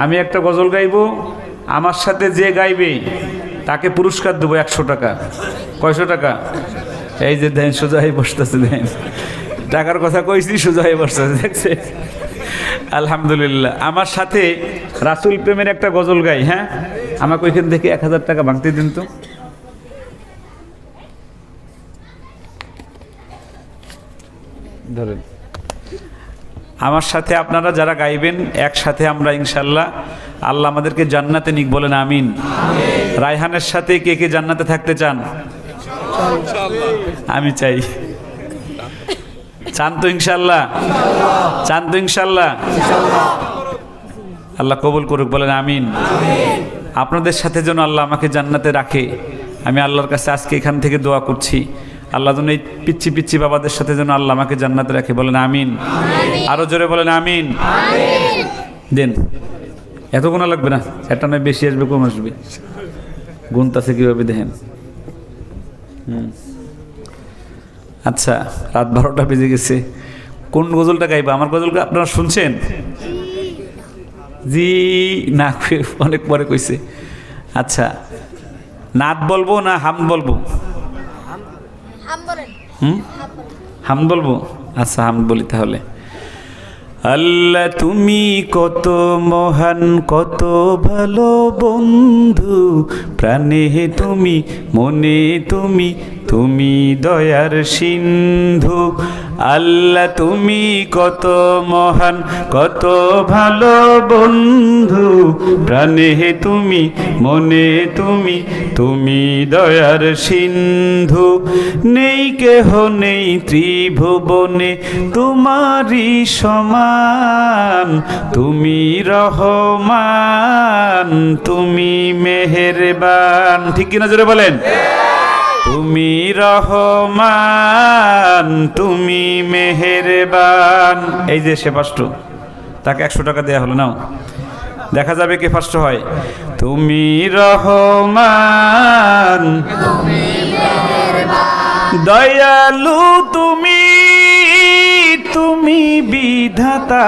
আমি একটা গজল গাইবো, আমার সাথে যে গাইবে তাকে পুরস্কার দেবো 100 টাকা। কয়শো টাকা? এই যে দেন, সোজা হয়ে বসতেছে, দেন টাকার কথা কইছি, সোজা হয়ে বসতেছে, দেখছে? আলহামদুলিল্লাহ। আমার সাথে রাসূল প্রেমের একটা গজল গাই, হ্যাঁ? আমাকে ওইখান থেকে 1000 টাকা ভাঙতে দিন তো। ধরেন, আমার সাথে আপনারা যারা গাইবেন একসাথে আমরা ইনশাল্লাহ আল্লাহ আমাদেরকে জান্নাতে নিক, বলেন আমিন। রায়হানের সাথে কে কে জান্নাতে থাকতে চান? আমি চাই। চান তো ইনশাল্লাহ? চান তো ইনশাল্লাহ? আল্লাহ কবুল করুক, বলেন আমিন। আপনাদের সাথে যেন আল্লাহ আমাকে জান্নাতে রাখে, আমি আল্লাহর কাছে আজকে এখান থেকে দোয়া করছি। আল্লাহ যেন এই পিচ্ছি পিচ্ছি বাবাদের সাথে যেন আল্লাহ আমাকে জান্নাতে রাখে, বলেন আমিন। আরো জোরে বলেন আমিন। দেন, এত গোনা লাগবে না, একটা নয় বেশি আসবে কম আসবে, গুনতাছে কিভাবে দেখেন। আচ্ছা, রাত 12টা বেজে গেছে, কোন গজলটা গাইবা? আমার গজলটা আপনারা শুনছেন? জি না, অনেক পরে কইছে। আচ্ছা, নাত বলবো না হামদ বলবো? হামদ বলবো। আচ্ছা, হামদ বলি তাহলে। আল্লাহ তুমি কত মহান, কত ভালো বন্ধু, প্রাণে তুমি, মনে তুমি, তুমি দয়ার সিন্ধু। আল্লাহ তুমি কত মহান, কত ভালো বন্ধু, প্রাণে তুমি, মনে তুমি, তুমি দয়ার সিন্ধু। নেই কেহ নেই ত্রিভুবনে তোমারই সমান, তুমি রহমান, তুমি মেহেরবান। ঠিক কিনা জোরে বলেন? তুমি রহমান, তুমি মেহেরবান। এই যে সে ফার্স্ট, তাকে 100 টাকা দেয়া হলো, নাও, দেখা যাবে কে ফার্স্ট হয়। তুমি রহমান, দয়ালু তুমি, তুমি বিধাতা,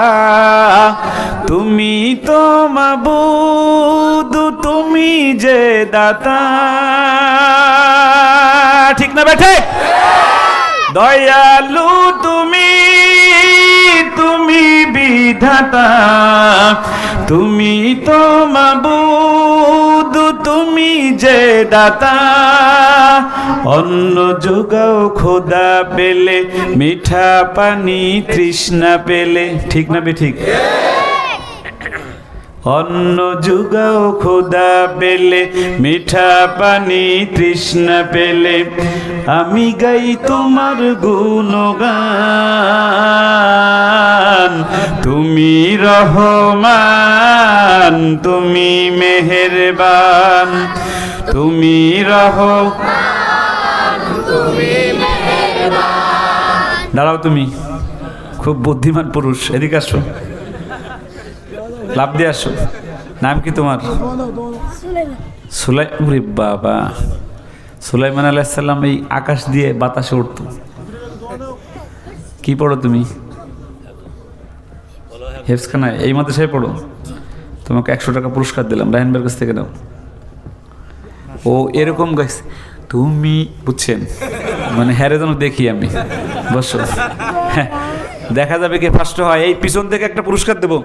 তুমি তো মাবুদ, তুমি যে দাতা। ঠিক না বেঠে? দয়ালু তুমি, তুমি বিধাতা, তুমি তো মাবুদ, তুমি যে দাতা। অন্ন যোগাও খোদা পেলে, মিঠা পানি তৃষ্ণা পেলে। ঠিক না বে ঠিক? অন্ন যোগাও খোদা পেলে, মিঠা পানি তৃষ্ণা পেলে। আমি গাই তোমার গুণগান, তুমি রহমান, তুমি মেহেরবান, তুমি রহমান, তুমি মেহেরবান। দাঁড়াও, তুমি খুব বুদ্ধিমান পুরুষ, এদিকে আসো, লাভ দিয়ে আসো। নাম কি তোমার? সুলাইমান। বাবা, সুলাইমান আলাইহিস সালাম এই আকাশ দিয়ে বাতাসে উঠত। কি পড়ো তুমি? হেফজখানায়, এই মাদ্রাসায় পড়ো। তোমাকে 100 টাকা পুরস্কার দিলাম, রায়হান ভাইয়ের কাছ থেকে নাও। ও এরকম গাইছে, তুমি বুঝছেন, মানে হ্যারে যেন দেখি আমি। বসো, দেখা যাবে কে ফার্স্ট হয়। এই পিছন থেকে একটা পুরস্কার দেবো।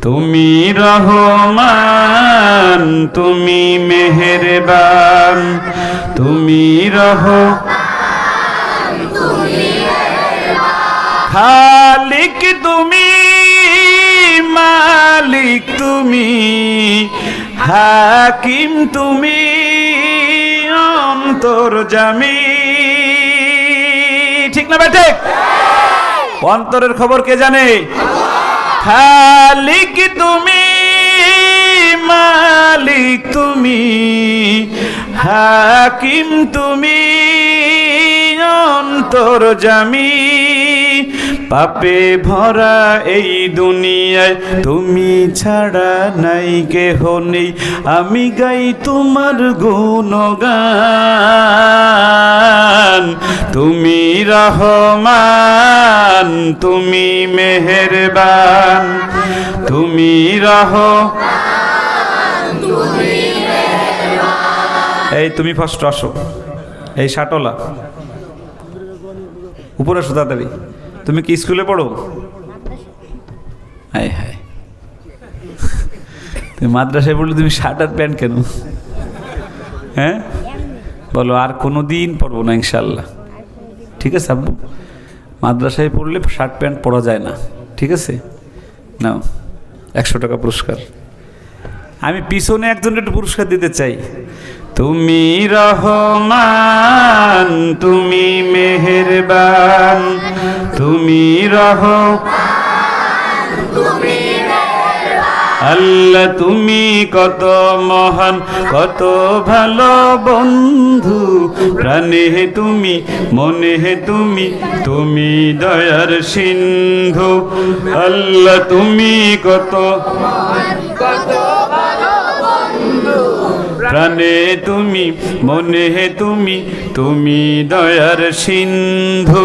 তুমি রহমান, তুমি মেহেরবান, তুমি রহমান, তুমি মেহেরবান। খালিক তুমি, মালিক তুমি, হাকিম তুমি, অন্তর্যামী। ঠিক না বেটে? অন্তরের খবর কে জানে? খালিক তুমি, মালিক তুমি, হাকিম তুমি, অন্তর্যামী। পাপে ভরা এই দুনিয়ায় তুমি ছাড়া নাই কেহ নেই, আমি গাই তোমার গুণগান। তুমি রহমান, তুমি মেহেরবান, তুমি এই তুমি ফার্স্ট আসো, এই শাটলা উপরে আসো তাড়াতাড়ি। তুমি কি স্কুলে পড়ো? হায় হায়, তুমি মাদ্রাসায় পড়লে তুমি শার্ট আর প্যান্ট কেন? হ্যাঁ বলো, আর কোনো দিন পড়বো না ইনশাল্লাহ। ঠিক আছে আব্বু, মাদ্রাসায় পড়লে শার্ট প্যান্ট পরা যায় না, ঠিক আছে? নাও 100 টাকা পুরস্কার। আমি পিছনে একজনের একটু পুরস্কার দিতে চাই। তুমি রহমান, তুমি মেহেরবান, তুমি আল্লাহ, তুমি কত মহান, কত ভালো বন্ধু, প্রাণে তুমি, মনে তুমি, তুমি দয়ার সিন্ধু। আল্লাহ তুমি কত মহান, কত ভালো বন্ধু, প্রাণে তুমি, মনে তুমি, তুমি দয়ার সিন্ধু।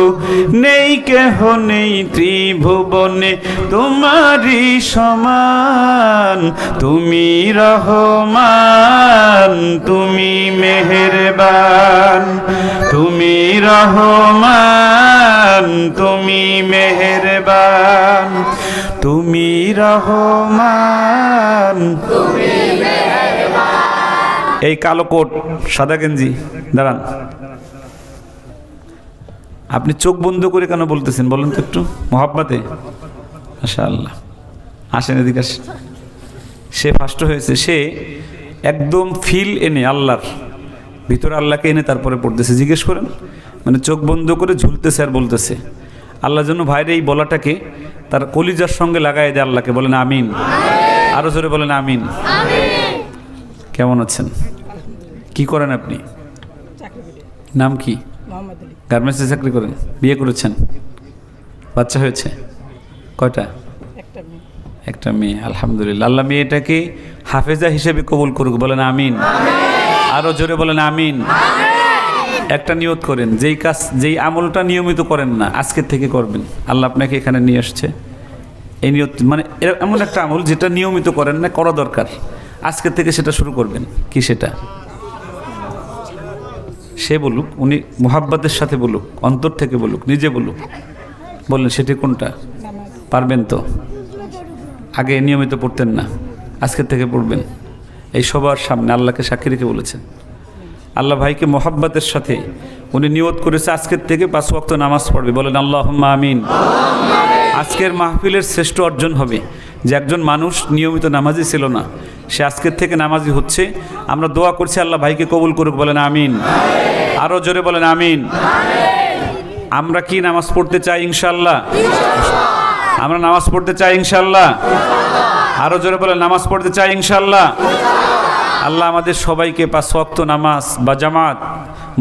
নেই কেহ নেই ত্রিভুবনে তোমারই সমান, তুমি রহমান, তুমি মেহেরবান, তুমি রহমান, তুমি মেহেরবান, তুমি রহমান, তুমি মেহেরবান। এই কালো কোট সাদা গেঞ্জি, দাঁড়ান। আপনি চোখ বন্ধ করে কেন বলতেছেন বলেন তো একটু মোহাব্বতে? মাশাআল্লাহ, আসেন এদিকে আসেন। সে ফার্স্ট হয়েছে, সে একদম ফিল এনে আল্লাহর ভিতরে আল্লাহকে এনে তারপরে পড়তেছে। জিজ্ঞেস করেন, মানে চোখ বন্ধ করে ঝুলতেছে আর বলতেছে। আল্লাহর জন্য ভাইরে এই বলাটাকে তার কলিজার সঙ্গে লাগাই দেয় আল্লাহকে। বলেন আমিন, আরো জোরে বলেন আমিন। কেমন আছেন? কি করেন আপনি? নাম কি? গার্মেন্টসে চাকরি করেন। বিয়ে করেছেন? বাচ্চা হয়েছে? কয়টা? একটা মেয়ে। আলহামদুলিল্লাহ। আল্লাহ মেয়েটাকে হাফেজা হিসেবে কবুল করুক। বলেন আমিন, আরো জোরে বলেন আমিন। একটা নিয়ত করেন, যেই কাজ, যেই আমলটা নিয়মিত করেন না, আজকের থেকে করবেন। আল্লাহ আপনাকে এখানে নিয়ে আসছে, এই নিয়ত, মানে এমন একটা আমল যেটা নিয়মিত করেন না, করা দরকার। আজকের থেকে সেটা শুরু করবেন। কি সেটা? সে বলুক, উনি মোহাব্বতের সাথে বলুক, অন্তর থেকে বলুক, নিজে বলুক। বললেন সেটি কোনটা? পারবেন তো? আগে নিয়মিত পড়তেন না, আজকের থেকে পড়বেন। এই সবার সামনে আল্লাহকে সাক্ষী রেখে বলেছেন। আল্লাহ ভাইকে মোহাব্বতের সাথে উনি নিয়ত করেছে আজকের থেকে 5 ওয়াক্ত নামাজ পড়বে। বলেন আল্লাহুম্মা আমিন। আজকের মাহফিলের শ্রেষ্ঠ অর্জন হবে যে একজন মানুষ নিয়মিত নামাজি ছিল না, সে আজকের থেকে নামাজি হচ্ছে। আমরা দোয়া করছি আল্লাহ ভাইকে কবুল করুক। বলেন আমিন, আরো জোরে বলেন আমিন। আমরা কি নামাজ পড়তে চাই? ইনশাআল্লাহ আমরা নামাজ পড়তে চাই ইনশাআল্লাহ। আরো জোরে বলেন নামাজ পড়তে চাই ইনশাআল্লাহ। আল্লাহ আমাদের সবাইকে 5 ওয়াক্ত নামাজ বা জামাত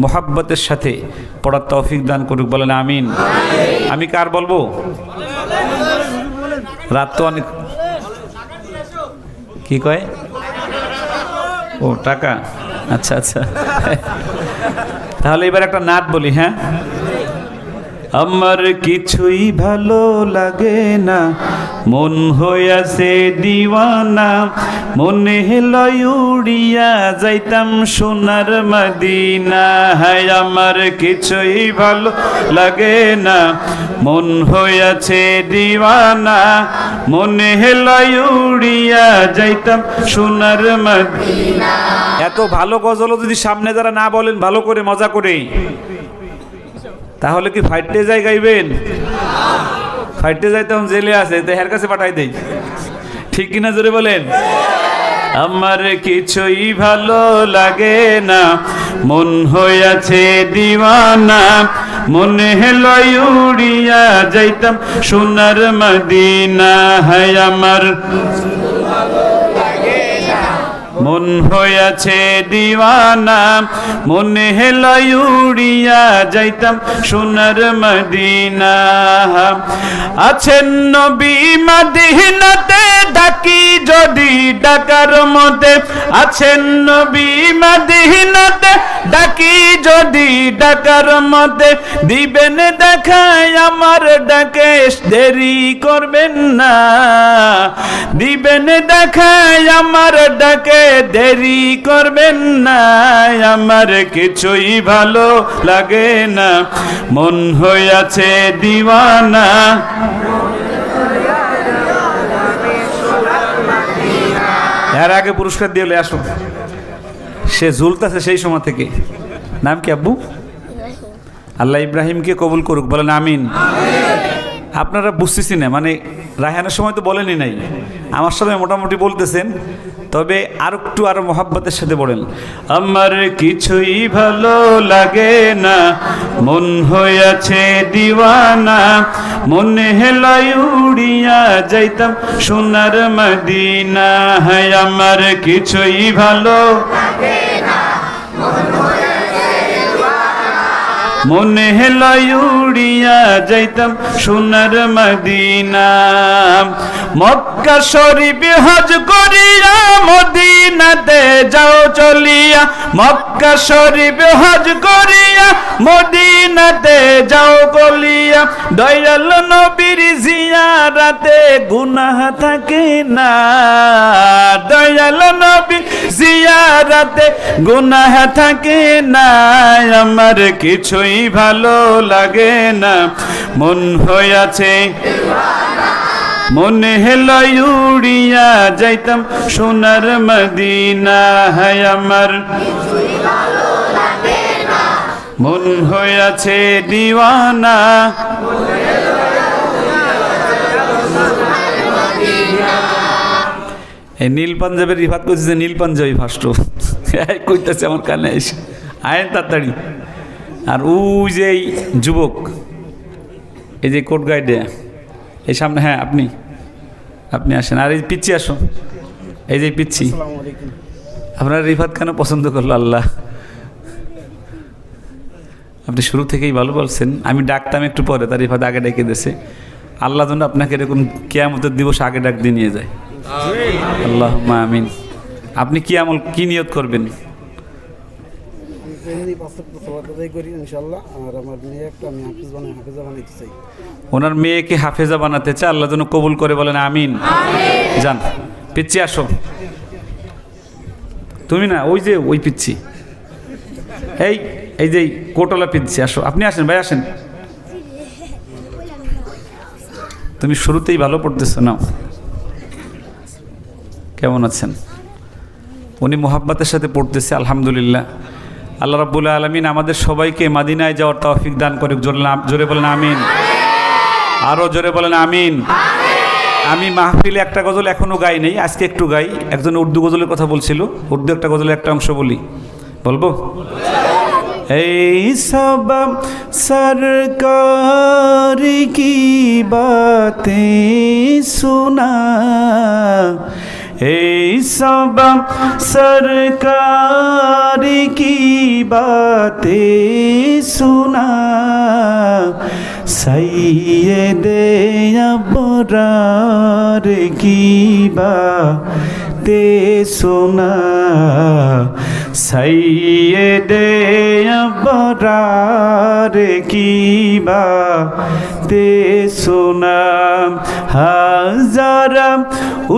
মোহাব্বতের সাথে পড়ার তৌফিক দান করুক। বলেন আমিন। আমি কার বলবো? রাত তো অনেক। কি কয়? ও টাকা, আচ্ছা আচ্ছা। তাহলে এবার একটা নাট বলি। হ্যাঁ, আমার কিছুই ভালো লাগে না, মন হইয়াছে দিওয়ানা, মনে লয় উড়িয়া যাইতাম সোনার মদিনা। হায় আমার কিছুই ভালো লাগে না, মন হইয়াছে দিওয়ানা, মনে লয় উড়িয়া যাইতাম সোনার মদিনা। এত ভালো গজলও যদি সামনে যারা না বলেন ভালো করে মজা করে, তাহলে কি ফাইটে যাই গাইবেন? ফাইটে যাই তখন জেলে আছে, তো এর কাছে পাঠাই দেই। ঠিক কিনা জোরে বলেন। আমার কিছুই ভালো লাগে না, মন হইয়াছে দিওয়ানা, মনে লয় উড়িয়া যাইতাম সোনার মদিনা। হায় আমার মন হইয়াছে দিওয়ানা, মনে হেলাই উড়িয়া যাইতাম সোনার মদিনা। আছেন নবী মদিনাতে, ডাকি যদি ডাকার মতে, আছেন নবী মদিনাতে, ডাকি যদি ডাকার মতে, দিবেন দেখায় আমার ডাকে, দেরি করবেন না। দিবেন দেখায় আমার ডাকে, দেরি করবেন না। আমার কিছুই ভালো লাগে না, মন হইয়াছে দিওয়ানা। এর আগে পুরস্কার দিয়ে আসো, সে ঝুলতেছে সেই সময় থেকে। নাম কি আব্বু? আল্লাহ ইব্রাহিমকে কবুল করুক, বলেন আমিন। আপনারা বুঝতেছি না, মানে রায়হানের সময় তো বলেনই নাই, আমার সময় মোটামুটি বলতেছেন, তবে আরো মহাব্বতের সাথে বলেন। আমার কিছুই ভালো লাগে না, মন হইয়াছে দিওয়ানা, মনে হেলাই উড়িয়া যাইতাম সোনার মদিনা। হায় আমার কিছুই ভালো লাগে না, মনে হেলাই উড়িয়া যাইতাম সোনার মদিনা। মক্কা শরীফ হজ করিয়া মদিনাতে যাও চলিয়া, মক্কা শরীফ হজ করিয়া মদিনাতে যাও গলিয়া। দয়াল নবীর জিয়ারাতে গুনাহ থাকে না, দয়াল নবী জিয়ারাতে গুনাহ থাকে না। আমার কিছুই ভালো লাগে না, মন হইয়াছে, মনে হেলাই উড়িয়া যাইতাম সোনার মদিনা। হায় আমার মন হইয়াছে দিওয়ানা। এই নীল পাঞ্জাবের রিফাত করছে, নীল পাঞ্জাবি ফার্স্ট কইতেছে আমার কানে এসে, আয়েন তাড়াতাড়ি। আর ওই যে যুবক, এই যে কোট গাইডে এই সামনে, হ্যাঁ আপনি আসেন। আর এই পিচ্ছি আসো, এই যে পিচ্ছি। আপনার রিফাত কেন পছন্দ করলো আল্লাহ? আপনি শুরু থেকেই ভালো বলছেন, আমি ডাকতাম একটু পরে, তার রিফাত আগে ডেকে দিয়েছে। আল্লাহ যেন আপনাকে এরকম কিয়ামতের দিবস আগে ডাক দিয়ে নিয়ে যায়, আল্লাহুম্মা আমিন। আপনি কি নিয়ত করবেন? ওনার মেয়েকে হাফেজা বানাতে চাই, আল্লাহ যেন কবুল করে, বলেন আমিন। যান পিচ্ছি আসো, তুমি না, ওই যে ওই পিচ্ছি, এই যে কোটলা পিচ্ছি, আসো। আপনি আসেন ভাই, আসেন। তুমি শুরুতেই ভালো পড়তেছো না, কেমন আছেন? উনি মোহাব্বতের সাথে পড়তেছে, আলহামদুলিল্লাহ। আল্লাহ রাব্বুল আলামিন আমাদের সবাইকে মদিনায় যাওয়ার তৌফিক দান করুক। জোরে বলেন আমিন, আরো জোরে বলেন আমিন। আমি মাহফিলে একটা গজল এখনো গাই নেই, আজকে একটু গাই। একজন উর্দু গজলের কথা বলছিল, উর্দু একটা গজলের একটা অংশ বলবো। এই সব সরকার কি বাতেं सुना, এই সব সরকার কি বাতেं सुना, সৈয়দে আবরার কি বাতেं सुना, সৈয়দে আবরার কি বাতেं सुना। হাজারা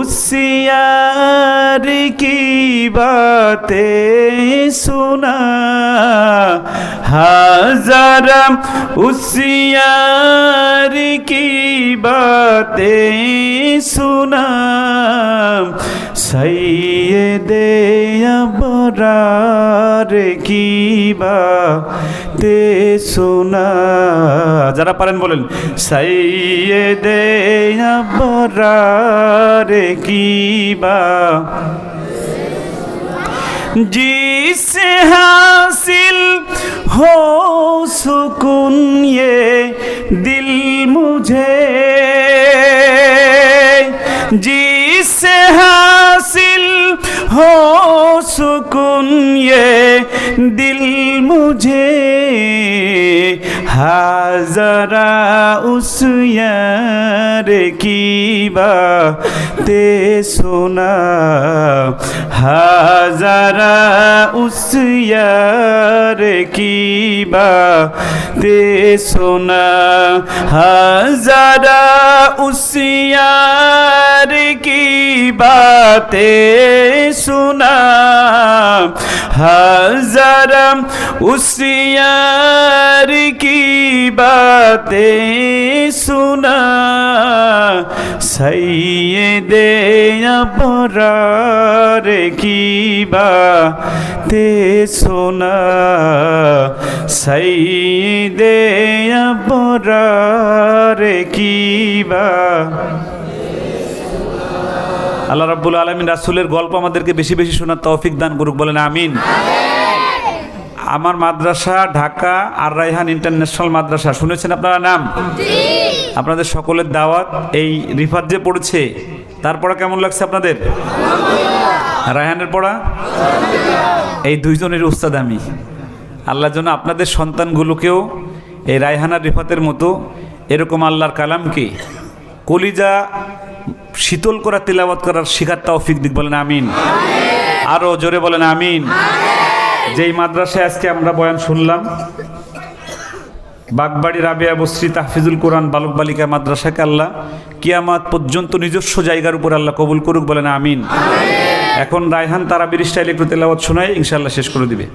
उसियार की बातें सुना, हज़ारा उसियार की बातें सुना, सैयदे अबरार की बातें सुना। যারা পারেন বলেন, সৈয়দে अबरार की जिसे हासिल हो सुकून ये दिल मुझे, जिसे हासिल हो दिल मुझे हाजरा उस यार की बातें सुना हाजरा उस यार की बातें सुना हाजरा उस यार की बातें सुना हज़ारा उस यार की बातें सुना सैयदे अबरार की बातें सुना सैयदे अबरार की আল্লাহ রাব্বুল আলামিন রাসূলের গল্প আমাদেরকে বেশি বেশি শোনার তৌফিক দান করুক, বলেন আমিন। আমার মাদ্রাসা ঢাকা আর রায়হান ইন্টারন্যাশনাল মাদ্রাসা, শুনেছেন আপনারা নাম? আপনাদের সকলের দাওয়াত। এই রিফাত যে পড়েছে তার পড়া কেমন লাগছে আপনাদের? রায়হানের পড়া এই দুইজনের উস্তাদ আমি। আল্লাহর জন্য আপনাদের সন্তানগুলোকেও এই রায়হান আর রিফাতের মতো এরকম আল্লাহর কালামকে কলিজা শীতল করা তিলাওয়াত করার শিখার তৌফিক দিক, বলেন আমিন। আরো জোরে বলেন আমিন। যেই মাদ্রাসায় আজকে আমরা বয়ান শুনলাম, বাগবাড়ি রাবেয়া বসরি তাহফিজুল কোরআন বালক বালিকা মাদ্রাসাকে আল্লাহ কিয়ামত পর্যন্ত নিজস্ব জায়গার উপর আল্লাহ কবুল করুক, বলেন আমিন। এখন রায়হান তারাবির স্টাইলে একটু তেলাওয়াত শোনায় ইনশাআল্লাহ শেষ করে দিবে।